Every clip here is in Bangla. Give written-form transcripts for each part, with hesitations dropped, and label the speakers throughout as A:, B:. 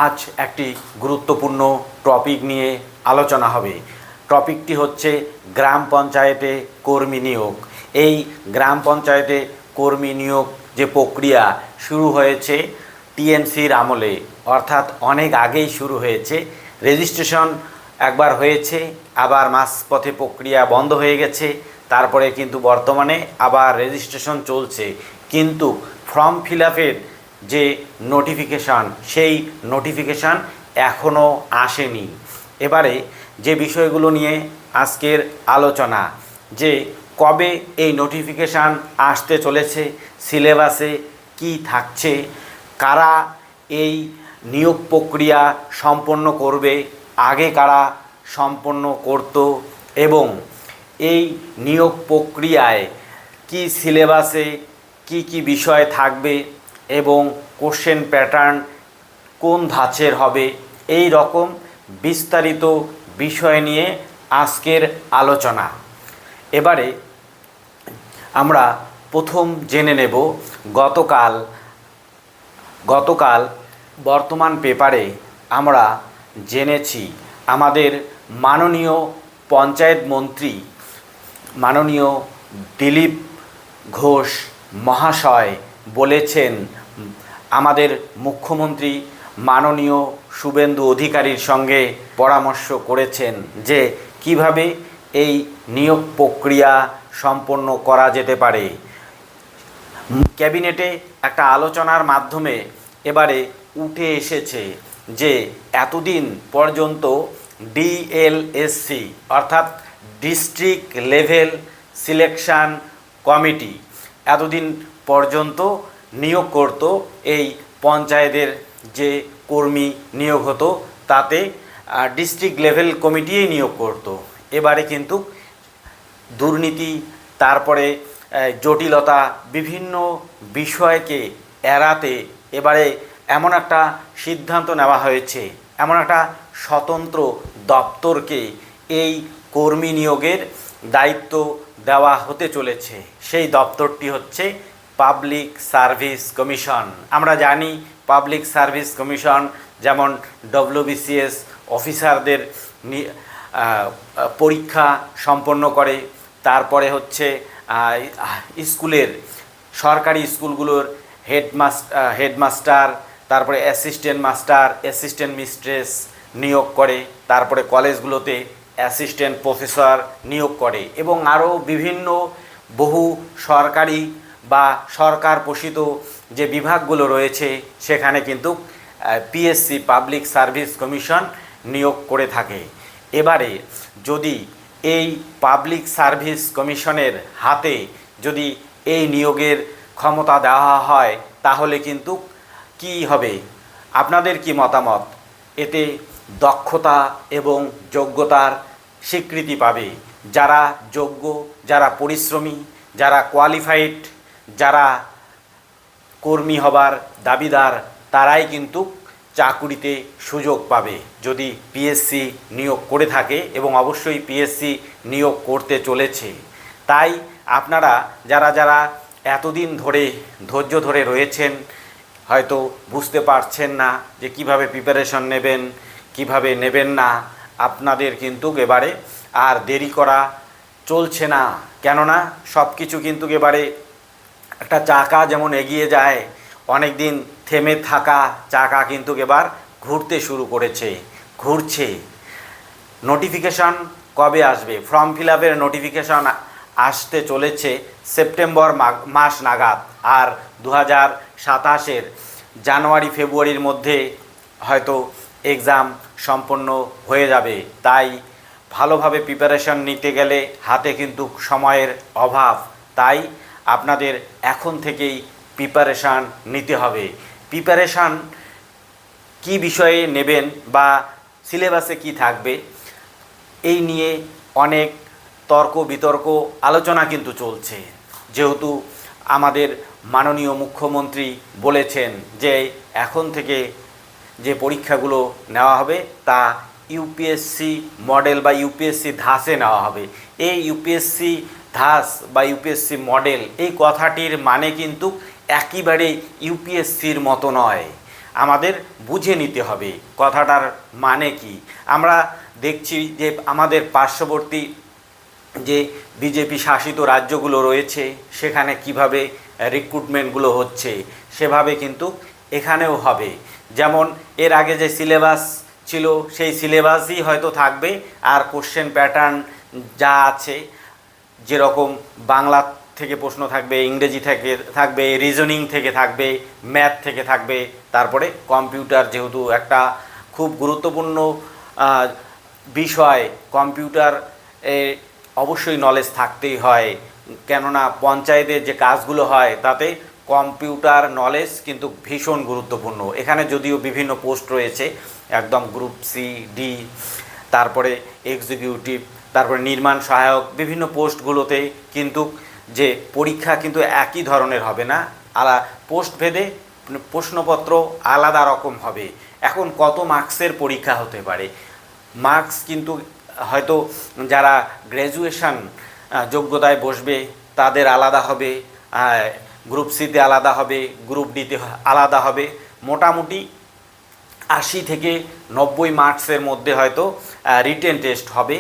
A: আজ একটি গুরুত্বপূর্ণ টপিক নিয়ে আলোচনা হবে। টপিকটি হচ্ছে গ্রাম পঞ্চায়েতে কর্মী নিয়োগ। এই গ্রাম পঞ্চায়েতে কর্মী নিয়োগ যে প্রক্রিয়া শুরু হয়েছে টিএমসির আমলে, অর্থাৎ অনেক আগেই শুরু হয়েছে। রেজিস্ট্রেশন একবার হয়েছে, আবার মাঝপথে প্রক্রিয়া বন্ধ হয়ে গেছে, তারপরে কিন্তু বর্তমানে আবার রেজিস্ট্রেশন চলছে। কিন্তু ফর্ম ফিল আপের যে নোটিফিকেশান, সেই নোটিফিকেশান এখনও আসেনি। এবারে যে বিষয়গুলো নিয়ে আজকের আলোচনা, যে কবে এই নোটিফিকেশান আসতে চলেছে, সিলেবাসে কি থাকছে, কারা এই নিয়োগ প্রক্রিয়া সম্পন্ন করবে, আগে কারা সম্পন্ন করত, এবং এই নিয়োগ প্রক্রিয়ায় কি সিলেবাসে কি কি বিষয় থাকবে এবং কোশ্চেন প্যাটার্ন কোন ধাঁচের হবে, এই রকম বিস্তারিত বিষয় নিয়ে আজকের আলোচনা। এবারে আমরা প্রথম জেনে নেব গতকাল বর্তমান পেপারে আমরা জেনেছি আমাদের মাননীয় পঞ্চায়েত মন্ত্রী মাননীয় দিলীপ ঘোষ মহাশয় বলেছেন, আমাদের মুখ্যমন্ত্রী মাননীয় শুভেন্দু অধিকারীর সঙ্গে পরামর্শ করেছেন যে কিভাবে এই নিয়োগ প্রক্রিয়া সম্পন্ন করা যেতে পারে। ক্যাবিনেটে একটা আলোচনার মাধ্যমে এবারে উঠে এসেছে যে এতদিন পর্যন্ত ডিএলএসসি অর্থাৎ ডিস্ট্রিক্ট লেভেল সিলেকশন কমিটি এতদিন পর্যন্ত নিয়োগ করত। এই পঞ্চায়েতের যে কর্মী নিয়োগ হতো তাতে ডিস্ট্রিক্ট লেভেল কমিটিই নিয়োগ করত। এবারে কিন্তু দুর্নীতি, তারপরে জটিলতা, বিভিন্ন বিষয়কে এড়াতে এবারে এমন একটা সিদ্ধান্ত নেওয়া হয়েছে, এমন একটা স্বতন্ত্র দপ্তরকে এই কর্মী নিয়োগের দায়িত্ব দেওয়া হতে চলেছে। সেই দপ্তরটি হচ্ছে পাবলিক সার্ভিস কমিশন। আমরা জানি পাবলিক সার্ভিস কমিশন যেমন ডব্লিউবিসিএস অফিসারদের পরীক্ষা সম্পন্ন করে, তারপরে হচ্ছে স্কুলের সরকারি স্কুলগুলোর হেডমাস্টার, তারপরে অ্যাসিস্ট্যান্ট মাস্টার, অ্যাসিস্ট্যান্ট মিস্ট্রেস নিয়োগ করে, তারপরে কলেজগুলোতে অ্যাসিস্ট্যান্ট প্রফেসর নিয়োগ করে, এবং আরও বিভিন্ন বহু সরকারি বা সরকার পোষিত যে বিভাগগুলো রয়েছে সেখানে কিন্তু পিএসসি পাবলিক সার্ভিস কমিশন নিয়োগ করে থাকে। এবারে যদি এই পাবলিক সার্ভিস কমিশনের হাতে যদি এই নিয়োগের ক্ষমতা দেওয়া হয় তাহলে কিন্তু কি হবে, আপনাদের কি মতামত? এতে দক্ষতা এবং যোগ্যতার স্বীকৃতি পাবে। যারা যোগ্য, যারা পরিশ্রমী, যারা কোয়ালিফাইড, যারা কর্মী হবার দাবিদার, তারাই কিন্তু চাকুরিতে সুযোগ পাবে যদি পিএসসি নিয়োগ করে থাকে, এবং অবশ্যই পিএসসি নিয়োগ করতে চলেছে। তাই আপনারা যারা যারা এতদিন ধরে ধৈর্য ধরে রয়েছেন, হয়তো বুঝতে পারছেন না যে কিভাবে প্রিপারেশন নেবেন, কিভাবে নেবেন না, আপনাদের কিন্তু এবারে আর দেরি করা চলছে না। কেননা সব কিছু কিন্তু এবারে একটা চাকা যেমন এগিয়ে যায়, অনেক দিন থেমে থাকা চাকা কিন্তু এবার ঘুরতে শুরু করেছে, ঘুরছে। নোটিফিকেশান কবে আসবে? ফর্ম ফিল আপের নোটিফিকেশান আসতে চলেছে সেপ্টেম্বর মাস নাগাদ, আর 2027-এর জানুয়ারি ফেব্রুয়ারির মধ্যে হয়তো এক্সাম সম্পন্ন হয়ে যাবে। তাই ভালোভাবে প্রিপারেশন নিতে গেলে হাতে কিন্তু সময়ের অভাব, তাই আপনাদের এখন থেকেই প্রিপারেশান নিতে হবে। প্রিপারেশান কি বিষয়ে নেবেন বা সিলেবাসে কি থাকবে, এই নিয়ে অনেক তর্ক বিতর্ক আলোচনা কিন্তু চলছে। যেহেতু আমাদের মাননীয় মুখ্যমন্ত্রী বলেছেন যে এখন থেকে যে পরীক্ষাগুলো নেওয়া হবে তা ইউপিএসসি মডেল বা ইউপিএসসি ধাঁচে নেওয়া হবে। এই ইউপিএসসি ধাঁচ বা ইউপিএসসি মডেল, এই কথাটির মানে কিন্তু একেবারে ইউপিএসসির মতো নয়। আমাদের বুঝে নিতে হবে কথাটার মানে কি। আমরা দেখছি যে আমাদের পার্শ্ববর্তী যে বিজেপি শাসিত রাজ্যগুলো রয়েছে সেখানে কিভাবে রিক্রুটমেন্টগুলো হচ্ছে, সেভাবে কিন্তু এখানেও হবে। যেমন এর আগে যে সিলেবাস ছিল সেই সিলেবাসই হয়তো থাকবে, আর কোশ্চেন প্যাটার্ন যা আছে, যেরকম বাংলা থেকে প্রশ্ন থাকবে, ইংরেজি থেকে থাকবে, রিজনিং থেকে থাকবে, ম্যাথ থেকে থাকবে, তারপরে কম্পিউটার যেহেতু একটা খুব গুরুত্বপূর্ণ বিষয়, কম্পিউটার অবশ্যই নলেজ থাকতেই হয়, কেননা পঞ্চায়েতের যে কাজগুলো হয় তাতে কম্পিউটার নলেজ কিন্তু ভীষণ গুরুত্বপূর্ণ। এখানে যদিও বিভিন্ন পোস্ট রয়েছে, একদম গ্রুপ সি, ডি, তারপরে এক্সিকিউটিভ, তারপরে নির্মাণ সহায়ক, বিভিন্ন পোস্টগুলোতে কিন্তু যে পরীক্ষা কিন্তু একই ধরনের হবে না, পোস্ট ভেদে প্রশ্নপত্র আলাদা রকম হবে। এখন কত মার্কসের পরীক্ষা হতে পারে, মার্কস কিন্তু হয়তো যারা গ্র্যাজুয়েশন যোগ্যতায় বসবে তাদের আলাদা হবে, গ্রুপ সিতে আলাদা হবে, গ্রুপ ডিতে আলাদা হবে। মোটামুটি 80 থেকে 90 মার্কসের মধ্যে হয়তো রিটেন টেস্ট হবে।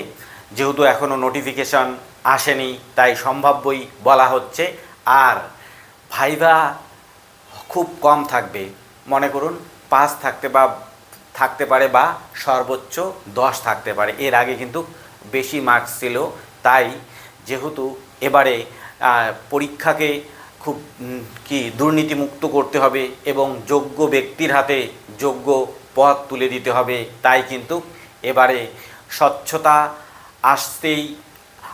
A: যেহেতু এখনও নোটিফিকেশন আসেনি তাই সম্ভাব্যই বলা হচ্ছে। আর ভাইভা খুব কম থাকবে, মনে করুন 5 থাকতে পারে বা সর্বোচ্চ 10 থাকতে পারে। এর আগে কিন্তু বেশি মার্কস ছিল। তাই যেহেতু এবারে পরীক্ষাকে খুব দুর্নীতিমুক্ত করতে হবে এবং যোগ্য ব্যক্তির হাতে যোগ্য পদ তুলে দিতে হবে, তাই কিন্তু এবারে স্বচ্ছতা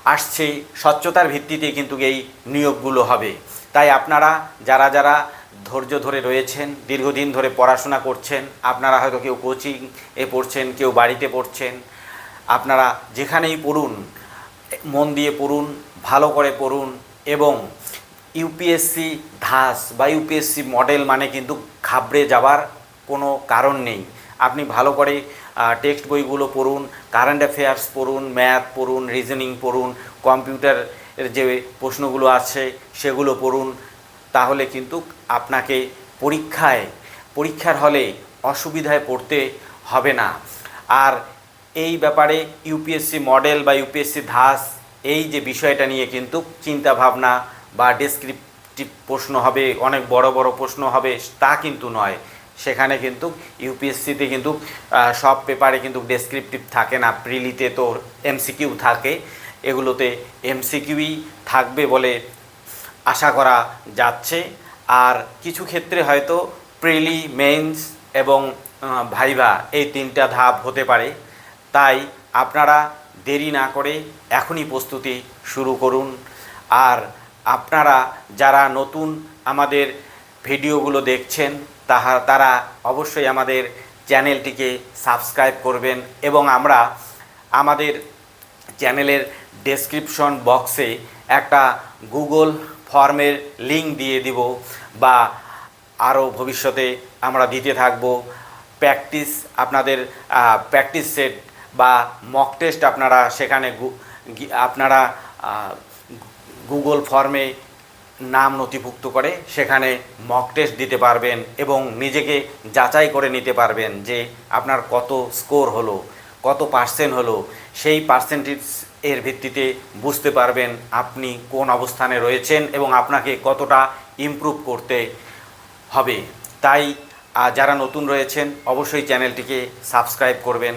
A: আসছে, স্বচ্ছতার ভিত্তিতে কিন্তু এই নিয়োগগুলো হবে। তাই আপনারা যারা যারা ধৈর্য ধরে রয়েছেন, দীর্ঘদিন ধরে পড়াশোনা করছেন, আপনারা হয়তো কেউ কোচিং এ পড়ছেন, কেউ বাড়িতে পড়ছেন, আপনারা যেখানেই পড়ুন মন দিয়ে পড়ুন, ভালো করে পড়ুন। এবং ইউপিএসসি ধাস বা ইউপিএসসি মডেল মানে কিন্তু ঘাবড়ে যাওয়ার কোনো কারণ নেই। আপনি ভালো করে টেক্সট বইগুলো পড়ুন, কারেন্ট অ্যাফেয়ার্স পড়ুন, ম্যাথ পড়ুন, রিজনিং পড়ুন, কম্পিউটারের যে প্রশ্নগুলো আছে সেগুলো পড়ুন। তাহলে কিন্তু আপনাকে পরীক্ষার হলে অসুবিধায় পড়তে হবে না। আর এই ব্যাপারে ইউপিএসসি মডেল বা ইউপিএসসি ধাস এই যে বিষয়টা নিয়ে কিন্তু চিন্তা ভাবনা বা ডেসক্রিপটিভ প্রশ্ন হবে, অনেক বড় বড় প্রশ্ন হবে তা কিন্তু নয়। সেখানে কিন্তু ইউপিএসসিতে কিন্তু সব পেপারে কিন্তু ডেসক্রিপটিভ থাকে না, প্রিলিতে তো এমসিকিউ থাকে, এগুলোতে এমসিকিউই থাকবে বলে আশা করা যাচ্ছে। আর কিছু ক্ষেত্রে হয়তো প্রিলি, মেইনস এবং ভাইভা এই 3টা ধাপ হতে পারে। তাই আপনারা দেরি না করে এখনই প্রস্তুতি শুরু করুন। আর আপনারা যারা নতুন আমাদের ভিডিওগুলো দেখছেন তারা অবশ্যই আমাদের চ্যানেলটিকে সাবস্ক্রাইব করবেন। এবং আমরা আমাদের চ্যানেলের ডেসক্রিপশন বক্সে একটা গুগল ফর্মের লিঙ্ক দিয়ে দিব, বা আরও ভবিষ্যতে আমরা দিতে থাকব। আপনাদের প্র্যাকটিস সেট বা মক টেস্ট আপনারা সেখানে আপনারা গুগল ফর্মে নাম নথিভুক্ত করে সেখানে মক টেস্ট দিতে পারবেন এবং নিজেকে যাচাই করে নিতে পারবেন যে আপনার কত স্কোর হলো, কত পার্সেন্ট হলো। সেই পার্সেন্টেজ এর ভিত্তিতে বুঝতে পারবেন আপনি কোন অবস্থানে রয়েছেন এবং আপনাকে কতটা ইমপ্রুভ করতে হবে। তাই যারা নতুন রয়েছেন অবশ্যই চ্যানেলটিকে সাবস্ক্রাইব করবেন,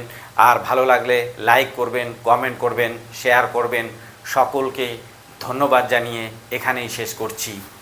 A: আর ভালো লাগলে লাইক করবেন, কমেন্ট করবেন, শেয়ার করবেন। সকলকে ধন্যবাদ জানিয়ে এখানেই শেষ করছি।